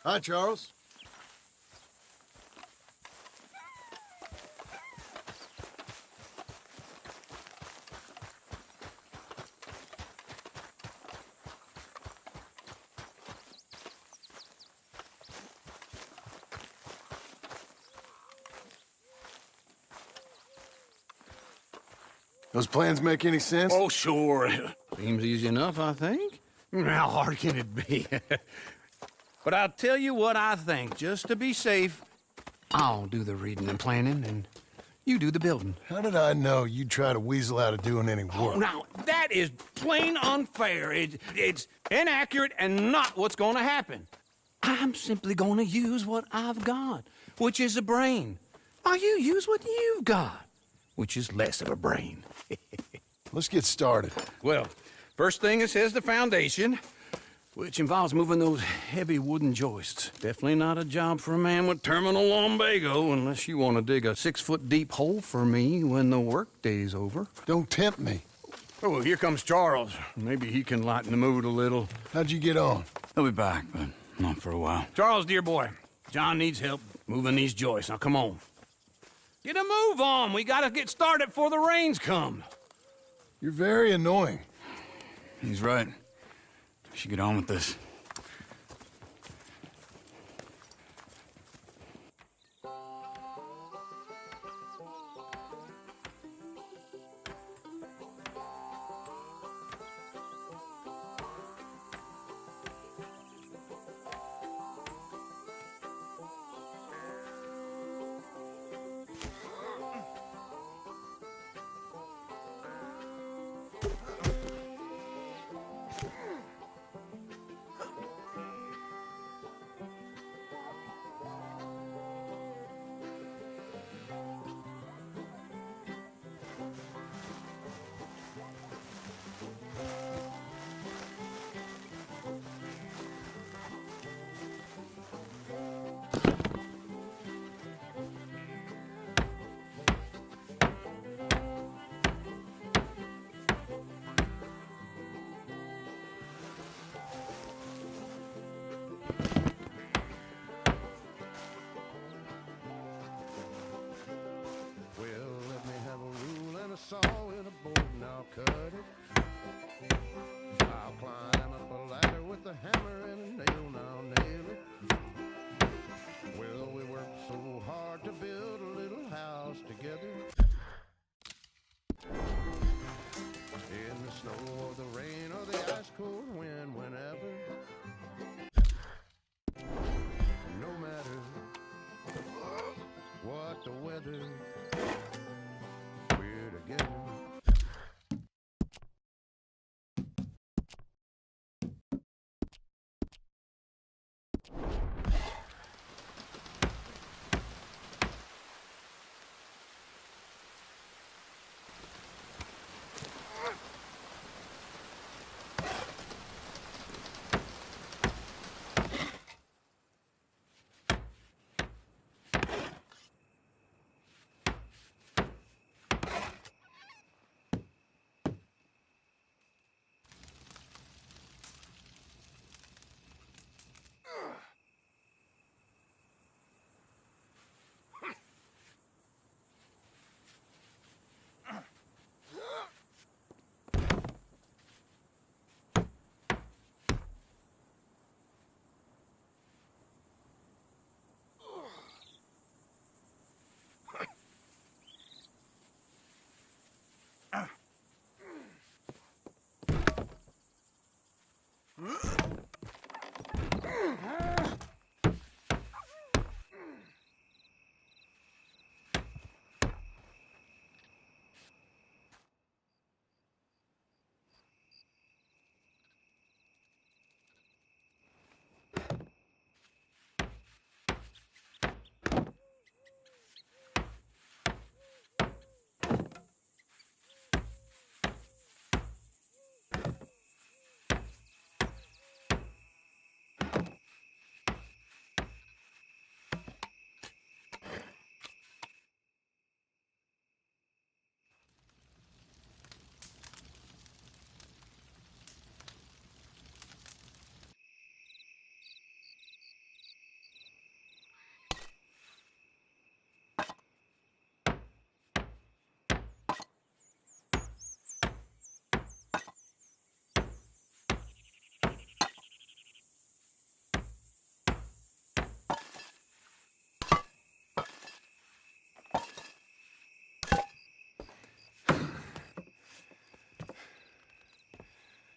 Hi, Charles. Those plans make any sense? Oh, sure. Seems easy enough, I think. How hard can it be? But I'll tell you what I think. Just to be safe, I'll do the reading and planning, and you do the building. How did I know you'd try to weasel out of doing any work? Now, that is plain unfair. It's inaccurate and not what's going to happen. I'm simply going to use what I've got, which is a brain. While you use what you've got, which is less of a brain. Let's get started. Well, first thing it says the foundation, which involves moving those heavy wooden joists. Definitely not a job for a man with terminal lumbago unless you want to dig a 6-foot deep hole for me when the workday's over. Don't tempt me. Oh, here comes Charles. Maybe he can lighten the mood a little. How'd you get on? He'll be back, but not for a while. Charles, dear boy, John needs help moving these joists. Now, come on. Get a move on. We gotta get started before the rains come. You're very annoying. He's right. We should get on with this.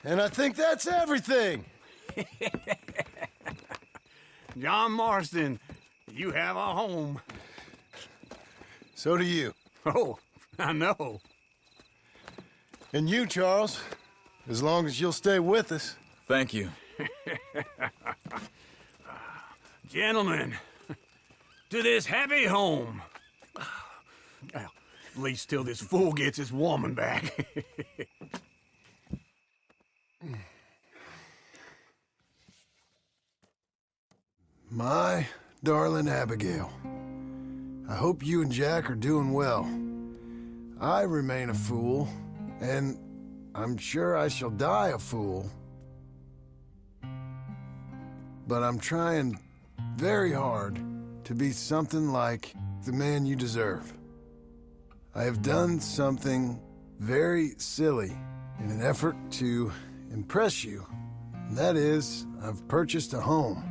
And I think that's everything. John Marston, you have a home. So do you. Oh, I know. And you, Charles. As long as you'll stay with us. Thank you. Gentlemen, to this happy home. Well, at least till this fool gets his woman back. My darling Abigail, I hope you and Jack are doing well. I remain a fool, and I'm sure I shall die a fool. But I'm trying very hard to be something like the man you deserve. I have done something very silly in an effort to impress you. And that is, I've purchased a home.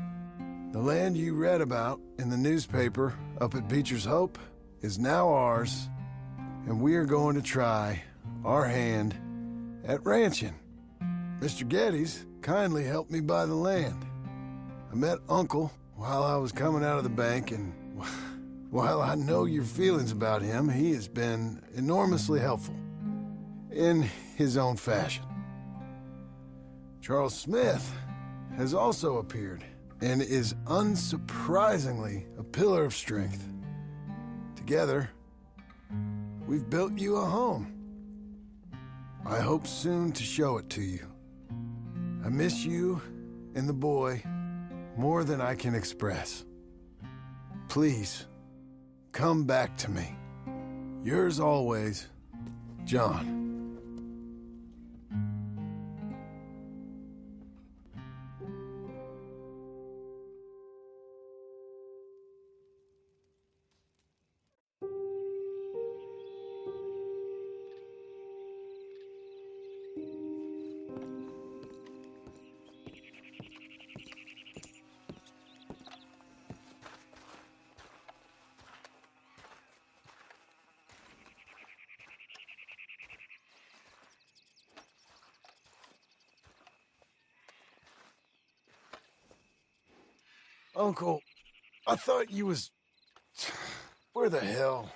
The land you read about in the newspaper up at Beecher's Hope is now ours, and we are going to try our hand at ranching. Mr. Geddes kindly helped me buy the land. I met Uncle while I was coming out of the bank, and while I know your feelings about him, he has been enormously helpful in his own fashion. Charles Smith has also appeared and is unsurprisingly a pillar of strength. Together, we've built you a home. I hope soon to show it to you. I miss you and the boy more than I can express. Please, come back to me. Yours always, John. Uncle, I thought you was... Where the hell?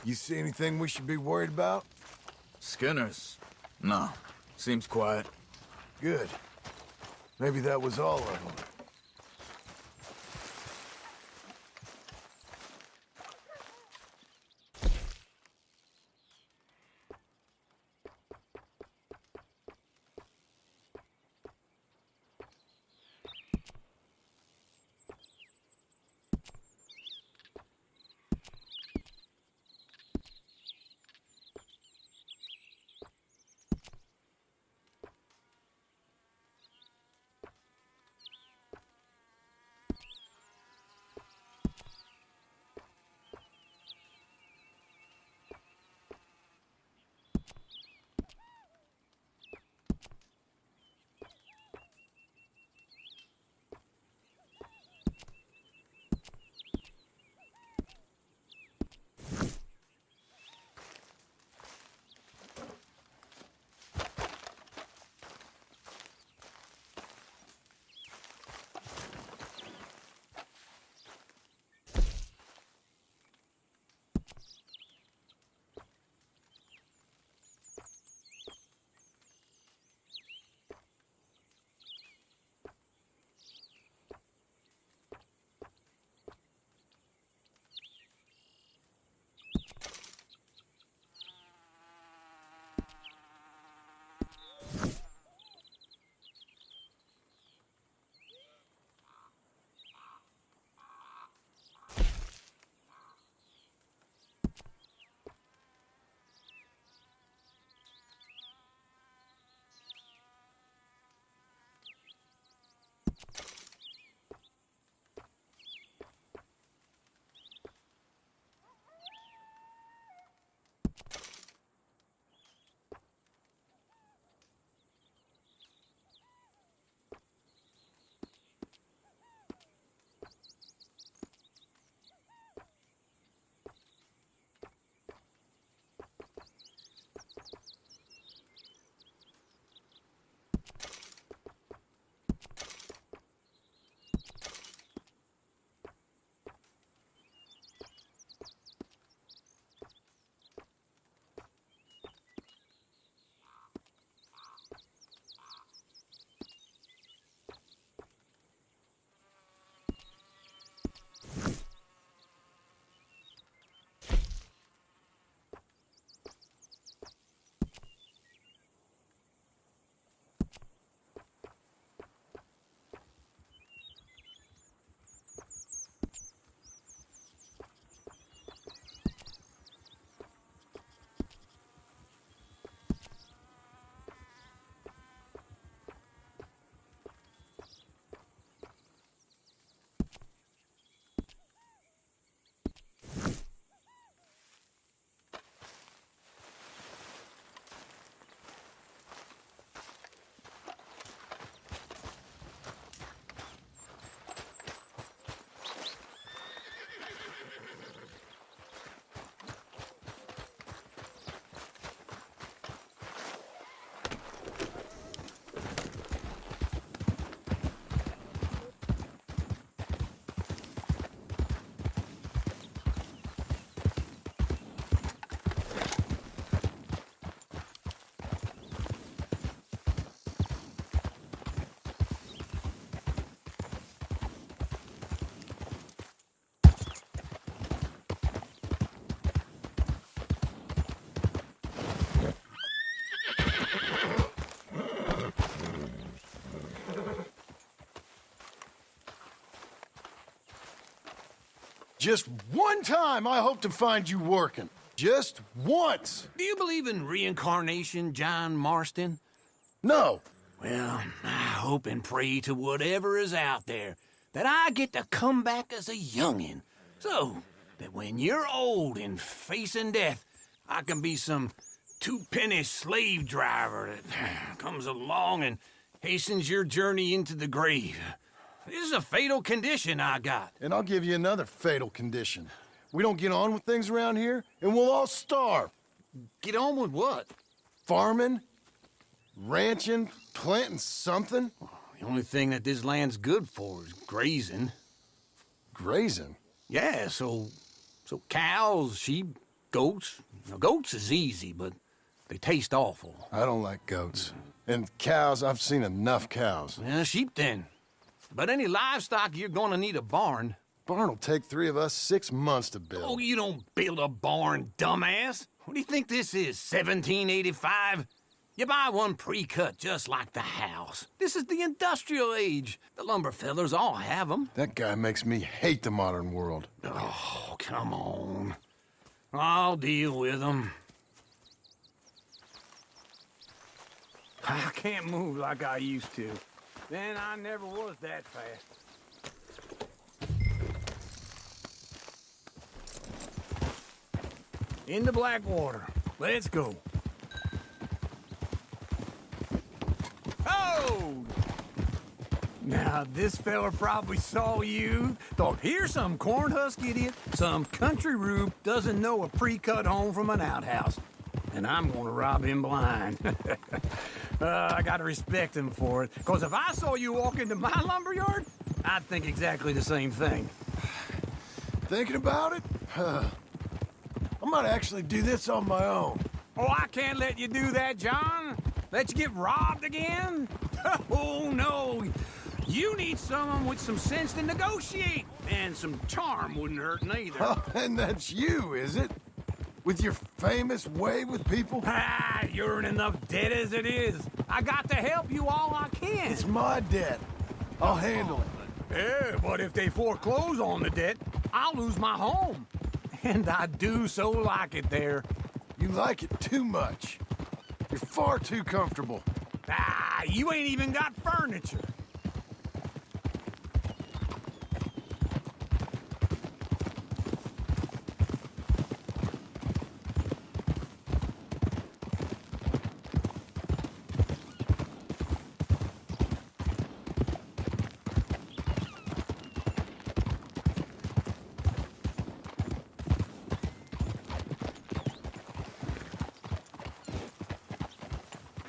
You see anything we should be worried about? Skinners? No. Seems quiet. Good. Maybe that was all of them. Just one time I hope to find you working. Just once. Do you believe in reincarnation, John Marston? No. Well, I hope and pray to whatever is out there that I get to come back as a youngin', so that when you're old and facing death, I can be some two-penny slave driver that comes along and hastens your journey into the grave. This is a fatal condition I got. And I'll give you another fatal condition. We don't get on with things around here, and we'll all starve. Get on with what? Farming, ranching, planting something. The only thing that this land's good for is grazing. Grazing? Yeah, so cows, sheep, goats. Now, goats is easy, but they taste awful. I don't like goats. And cows, I've seen enough cows. Yeah, sheep then. But any livestock, you're gonna need a barn. Barn will take 3 of us 6 months to build. Oh, you don't build a barn, dumbass. What do you think this is, 1785? You buy one pre-cut just like the house. This is the industrial age. The lumber fellers all have them. That guy makes me hate the modern world. Oh, come on. I'll deal with them. I can't move like I used to. Then I never was that fast. Into Blackwater. Let's go. Oh! Now, this fella probably saw you, thought, here's some cornhusk idiot, some country rube doesn't know a pre-cut home from an outhouse. And I'm gonna rob him blind. I gotta respect him for it, because if I saw you walk into my lumberyard, I'd think exactly the same thing. Thinking about it? I might actually do this on my own. Oh, I can't let you do that, John. Let you get robbed again? Oh, no. You need someone with some sense to negotiate. And some charm wouldn't hurt neither. Oh, and that's you, is it? With your famous way with people? Ah, you're in enough debt as it is. I got to help you all I can. It's my debt. I'll handle it. Yeah, but if they foreclose on the debt, I'll lose my home. And I do so like it there. You like it too much. You're far too comfortable. Ah, you ain't even got furniture.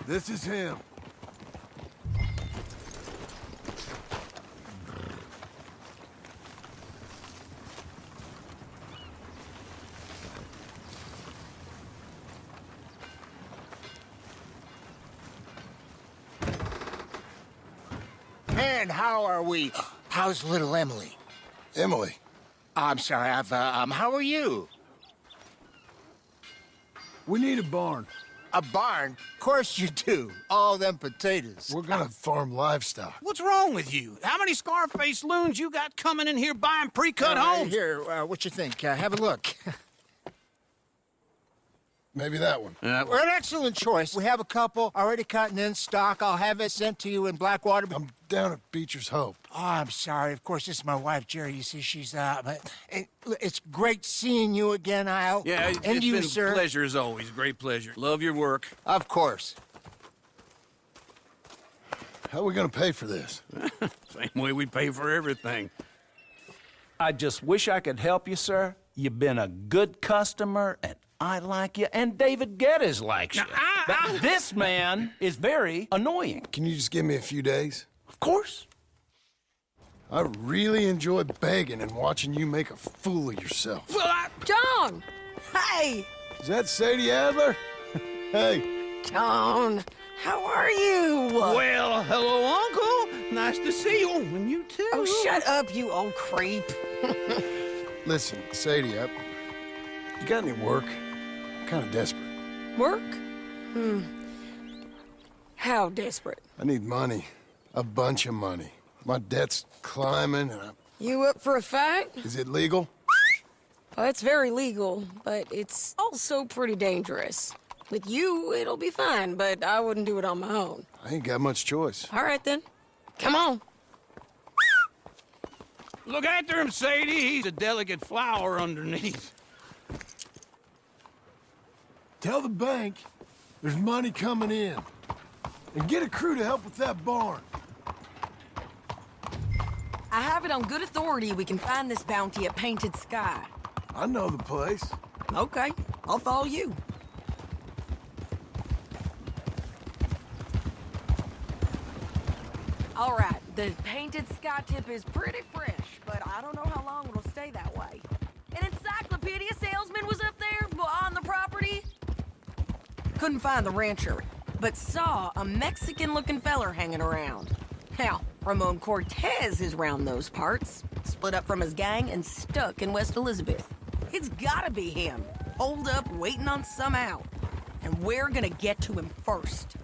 This is him. And how are we? How's little Emily? Emily. I'm sorry, how are you? We need a barn. A barn? Of course you do. All them potatoes. We're gonna farm livestock. What's wrong with you? How many Scarface loons you got coming in here buying pre-cut homes? Here, what you think? Have a look. Maybe that one. Well, an excellent choice. We have a couple already cut and in stock. I'll have it sent to you in Blackwater. I'm down at Beecher's Hope. Oh, I'm sorry. Of course, this is my wife, Jerry. You see, she's but it's great seeing you again, Al. Yeah, and it's you, been sir. a pleasure as always. Great pleasure. Love your work. Of course. How are we gonna pay for this? Same way we pay for everything. I just wish I could help you, sir. You've been a good customer, and I like you, and David Geddes likes you. But this man is very annoying. Can you just give me a few days? Of course. I really enjoy begging and watching you make a fool of yourself. John! Hey! Is that Sadie Adler? Hey. John, how are you? Well, hello, Uncle. Nice to see you. And you too. Oh, shut up, you old creep. Listen, Sadie, you got any work? I'm kind of desperate. Work? How desperate? I need money. A bunch of money. My debt's climbing and You up for a fight? Is it legal? Well, it's very legal, but it's also pretty dangerous. With you, it'll be fine, but I wouldn't do it on my own. I ain't got much choice. All right, then. Come on. Look after him, Sadie. He's a delicate flower underneath. Tell the bank there's money coming in. And get a crew to help with that barn. I have it on good authority we can find this bounty at Painted Sky. I know the place. Okay, I'll follow you. All right, the Painted Sky tip is pretty fresh, but I don't know how long it'll stay that way. An encyclopedia salesman was up there on the property. Couldn't find the rancher, but saw a Mexican-looking feller hanging around. Now, Ramon Cortez is round those parts, split up from his gang and stuck in West Elizabeth. It's gotta be him, holed up waiting on some out. And we're gonna get to him first.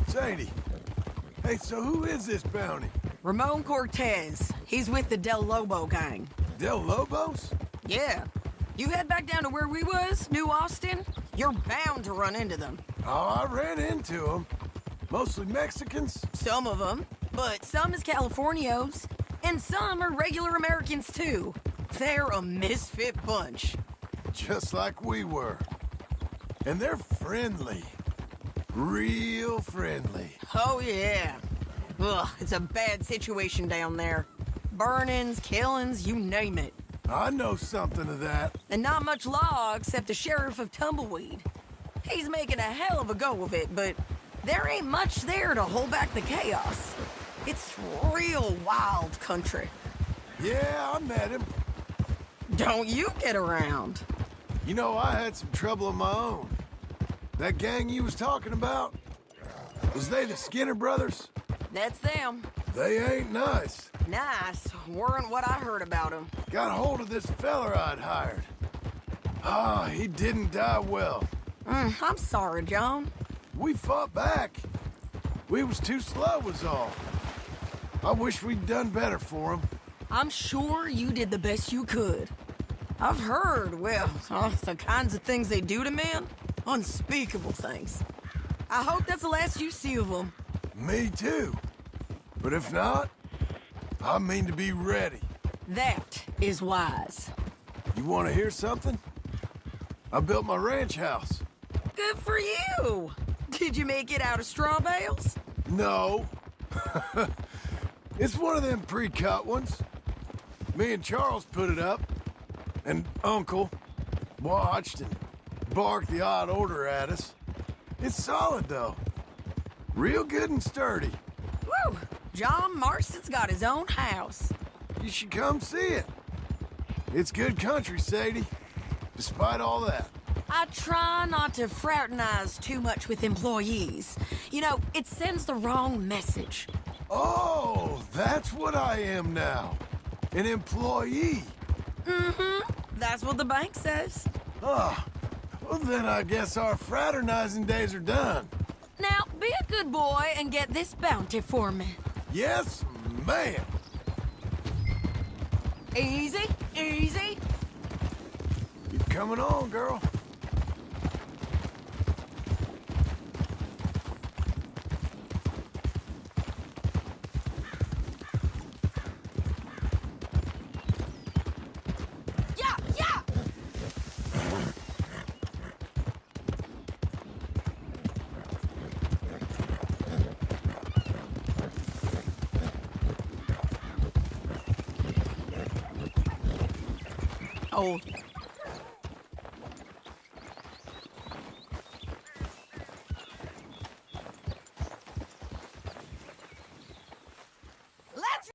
Sadie. Hey, so who is this bounty? Ramon Cortez. He's with the Del Lobo gang. Del Lobos? Yeah. You head back down to where we was, New Austin, you're bound to run into them. Oh, I ran into them. Mostly Mexicans. Some of them, but some is Californios, and some are regular Americans too. They're a misfit bunch. Just like we were. And they're friendly. Real friendly. Oh yeah. Ugh, it's a bad situation down there. Burnings, killings, you name it. I know something of that. And not much law except the sheriff of Tumbleweed. He's making a hell of a go of it, but there ain't much there to hold back the chaos. It's real wild country. Yeah, I met him. Don't you get around. You know, I had some trouble of my own. That gang you was talking about, was they the Skinner brothers? That's them. They ain't nice. Nice. Weren't what I heard about them. Got hold of this feller I'd hired. Ah, he didn't die well. I'm sorry, John. We fought back. We was too slow was all. I wish we'd done better for him. I'm sure you did the best you could. I've heard, well, the kinds of things they do to men. Unspeakable things. I hope that's the last you see of them. Me too. But if not, I mean to be ready. That is wise. You want to hear something? I built my ranch house. Good for you. Did you make it out of straw bales? No. It's one of them pre-cut ones. Me and Charles put it up, and Uncle watched, and bark the odd order at us. It's solid, though. Real good and sturdy. Woo! John Marston's got his own house. You should come see it. It's good country, Sadie. Despite all that. I try not to fraternize too much with employees. You know, it sends the wrong message. Oh, that's what I am now. An employee. Mm-hmm. That's what the bank says. Ah, well then I guess our fraternizing days are done. Now, be a good boy and get this bounty for me. Yes, ma'am. Easy, easy. Keep coming on, girl. Yeah, yeah! Oh,